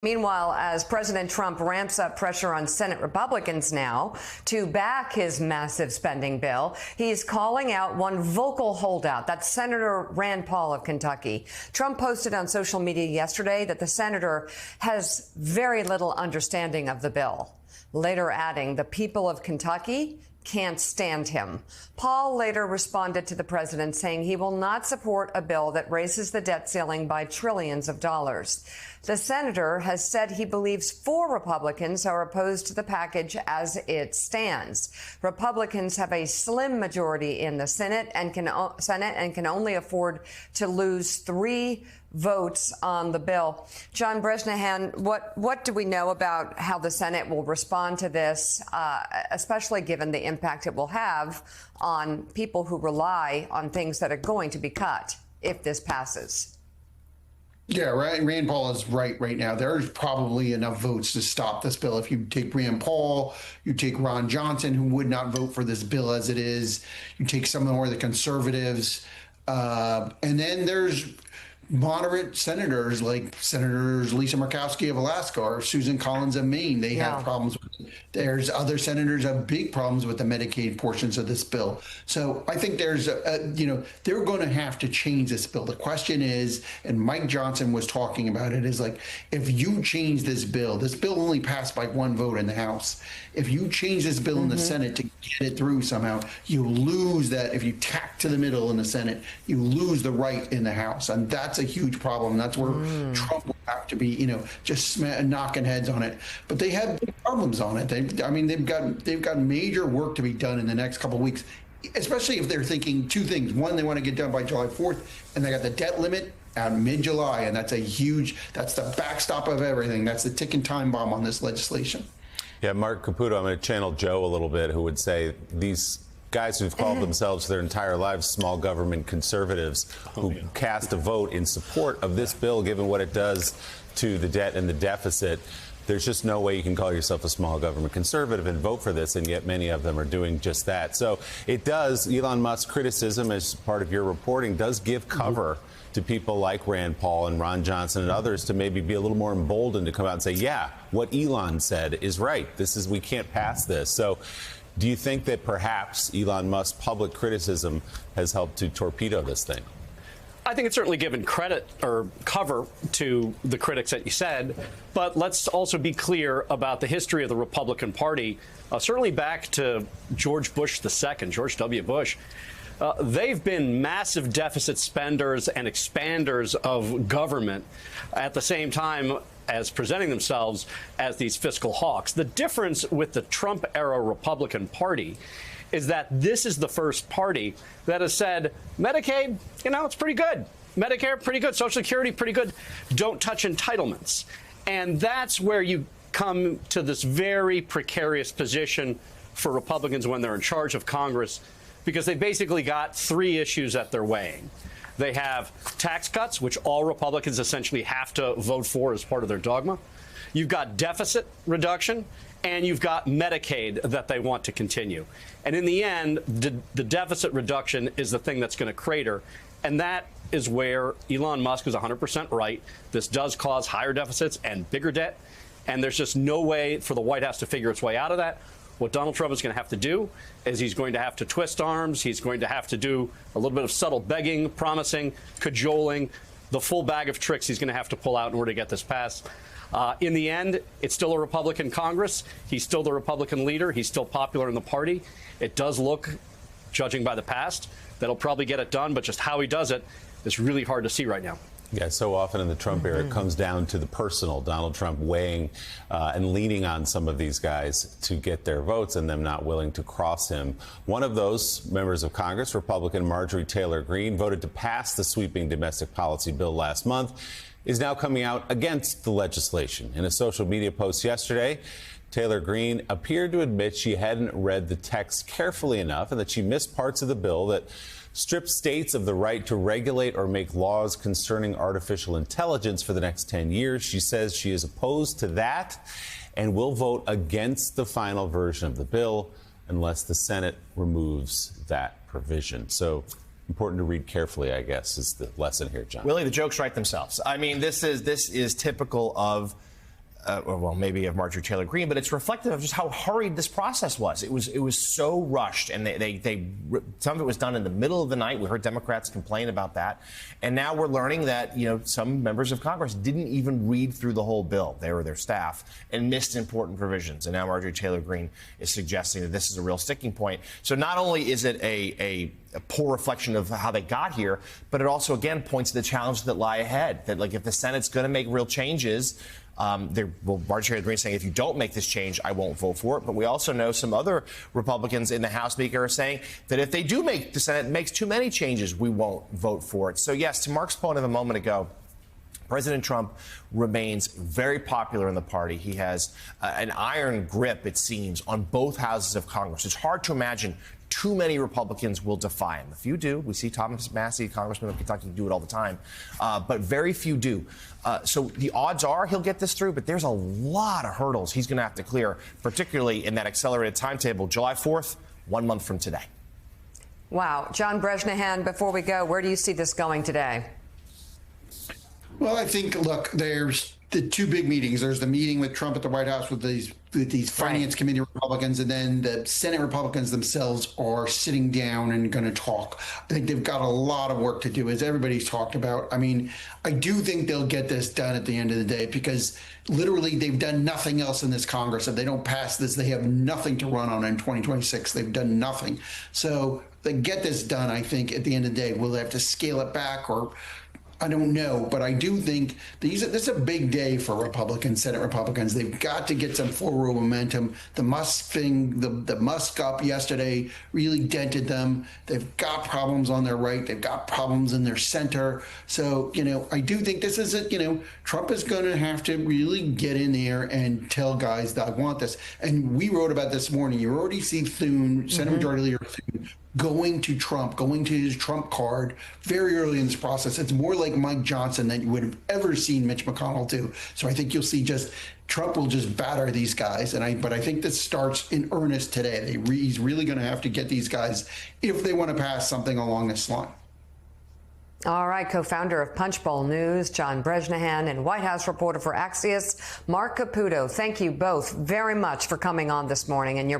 Meanwhile, as President Trump ramps up pressure on Senate Republicans now to back his massive spending bill, he's calling out one vocal holdout. That's Senator Rand Paul of Kentucky. Trump posted on social media yesterday that the senator has very little understanding of the bill, later adding, "The people of Kentucky can't stand him." Paul later responded to the president saying he will not support a bill that raises the debt ceiling by trillions of dollars. The senator has said he believes 4 Republicans are opposed to the package as it stands. Republicans have a slim majority in the Senate and can only afford to lose 3 votes on the bill. John Bresnahan, what do we know about how the Senate will respond to this, especially given the impact it will have on people who rely on things that are going to be cut if this passes? Yeah, right. Rand Paul is right now. There's probably enough votes to stop this bill. If you take Rand Paul, you take Ron Johnson, who would not vote for this bill as it is. You take some more of the conservatives. And then there's moderate senators like Senators Lisa Murkowski of Alaska or Susan Collins of Maine. They have problems with it. There's other senators have big problems with the Medicaid portions of this bill. So I think there's they're going to have to change this bill. The question is, and Mike Johnson was talking about it, is like, if you change this bill only passed by 1 vote in the House. If you change this bill in the Senate to get it through somehow, you lose that. If you tack to the middle in the Senate, you lose the right in the House. And that's a huge problem. That's where Trump will have to be, just knocking heads on it. But they have big problems on it. They've got major work to be done in the next couple of weeks, especially if they're thinking 2 things. One, they want to get done by July 4th, and they got the debt limit at mid-July, and that's the backstop of everything. That's the ticking time bomb on this legislation. Yeah, Mark Caputo, I'm going to channel Joe a little bit, who would say these guys who've called themselves their entire lives small government conservatives who cast a vote in support of this bill, given what it does to the debt and the deficit, there's just no way you can call yourself a small government conservative and vote for this, and yet many of them are doing just that. So it does, Elon Musk's criticism, as part of your reporting, does give cover to people like Rand Paul and Ron Johnson and others to maybe be a little more emboldened to come out and say, yeah, what Elon said is right. We can't pass this. So do you think that perhaps Elon Musk's public criticism has helped to torpedo this thing? I think it's certainly given credit or cover to the critics that you said, but let's also be clear about the history of the Republican Party, certainly back to George W. Bush. They've been massive deficit spenders and expanders of government at the same time as presenting themselves as these fiscal hawks. The difference with the Trump-era Republican Party is that this is the first party that has said, Medicaid, it's pretty good. Medicare, pretty good. Social Security, pretty good. Don't touch entitlements. And that's where you come to this very precarious position for Republicans when they're in charge of Congress, because they basically got 3 issues that they're weighing. They have tax cuts, which all Republicans essentially have to vote for as part of their dogma. You've got deficit reduction, and you've got Medicaid that they want to continue. And in the end, the deficit reduction is the thing that's going to crater. And that is where Elon Musk is 100% right. This does cause higher deficits and bigger debt. And there's just no way for the White House to figure its way out of that. What Donald Trump is going to have to do is he's going to have to twist arms. He's going to have to do a little bit of subtle begging, promising, cajoling, the full bag of tricks he's going to have to pull out in order to get this passed. In the end, it's still a Republican Congress. He's still the Republican leader. He's still popular in the party. It does look, judging by the past, that he'll probably get it done, but just how he does it is really hard to see right now. Yeah, so often in the Trump era, it comes down to the personal. Donald Trump weighing and leaning on some of these guys to get their votes and them not willing to cross him. One of those members of Congress, Republican Marjorie Taylor Greene, voted to pass the sweeping domestic policy bill last month, is now coming out against the legislation. In a social media post yesterday, Taylor Greene appeared to admit she hadn't read the text carefully enough and that she missed parts of the bill that strip states of the right to regulate or make laws concerning artificial intelligence for the next 10 years. She says she is opposed to that and will vote against the final version of the bill unless the Senate removes that provision. So important to read carefully, I guess, is the lesson here, John. Willie, the jokes write themselves. I mean, this is typical of well, maybe of Marjorie Taylor Greene, but it's reflective of just how hurried this process was. It was so rushed, and some of it was done in the middle of the night. We heard Democrats complain about that, and now we're learning that some members of Congress didn't even read through the whole bill. They were their staff and missed important provisions. And now Marjorie Taylor Greene is suggesting that this is a real sticking point. So not only is it a poor reflection of how they got here, but it also again points to the challenges that lie ahead. That if the Senate's going to make real changes. Marjorie Taylor Greene saying, if you don't make this change, I won't vote for it. But we also know some other Republicans in the House Speaker are saying that if they do make the Senate makes too many changes, we won't vote for it. So, yes, to Mark's point of a moment ago, President Trump remains very popular in the party. He has an iron grip, it seems, on both houses of Congress. It's hard to imagine too many Republicans will defy him. A few do. We see Thomas Massie, Congressman of Kentucky, do it all the time. But very few do. So the odds are he'll get this through, but there's a lot of hurdles he's going to have to clear, particularly in that accelerated timetable, July 4th, 1 month from today. Wow. John Brejnihan, before we go, where do you see this going today? Well, I think, look, there's the two big meetings. There's the meeting with Trump at the White House with these finance committee Republicans, and then the Senate Republicans themselves are sitting down and going to talk. I think they've got a lot of work to do, as everybody's talked about. I mean, I do think they'll get this done at the end of the day, because literally they've done nothing else in this Congress. If they don't pass this, they have nothing to run on in 2026. They've done nothing. So they get this done, I think, at the end of the day. Will they have to scale it back, or I don't know, but I do think this is a big day for Republicans, Senate Republicans. They've got to get some forward momentum. The Musk thing, the Musk up yesterday really dented them. They've got problems on their right. They've got problems in their center. So, I do think this is Trump is going to have to really get in there and tell guys that I want this. And we wrote about this morning. You already see Thune, Senate Majority Leader Thune, going to Trump, going to his Trump card very early in this process. It's more like Mike Johnson than you would have ever seen Mitch McConnell do. So I think you'll see Trump will just batter these guys. But I think this starts in earnest today. He's really going to have to get these guys if they want to pass something along this line. All right, co-founder of Punchbowl News, John Brejnihan, and White House reporter for Axios, Mark Caputo. Thank you both very much for coming on this morning and your